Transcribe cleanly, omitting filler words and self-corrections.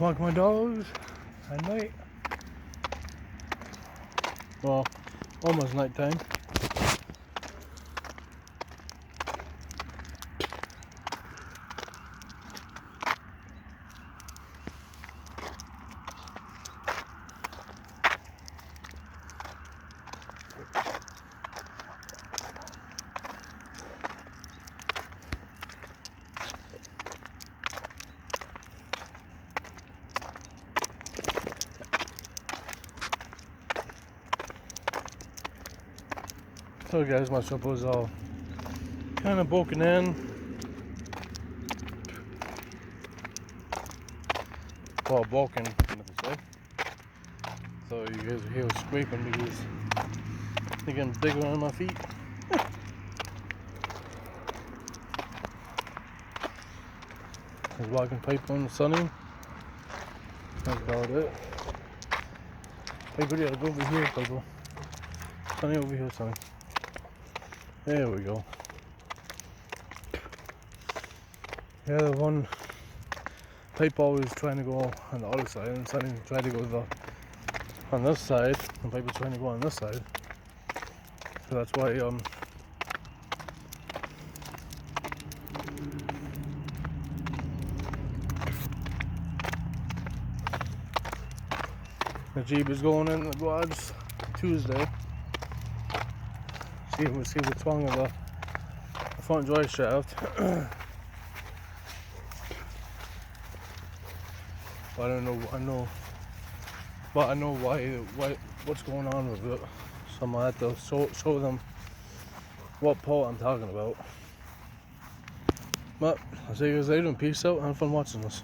walk my dogs at night. Well, almost nighttime. So guys, my shop was all kind of broken in. Well, broken, I meant to say. So you guys will hear scraping because they're getting bigger on my feet. I was walking pipe on Sunny. That's about it. Hey buddy, I'll go over here, people. Sunny over here, Sunny. There we go. Yeah, the one pipe always trying to go on the other side, and Sunny tried to go on this side. The pipe was trying to go on this side. So that's why the Jeep is going in the garage Tuesday. See what's wrong with the front drive shaft. But I know what's going on with it. So I'm gonna have to show them what part I'm talking about. But I'll see you guys later and peace out and have fun watching this.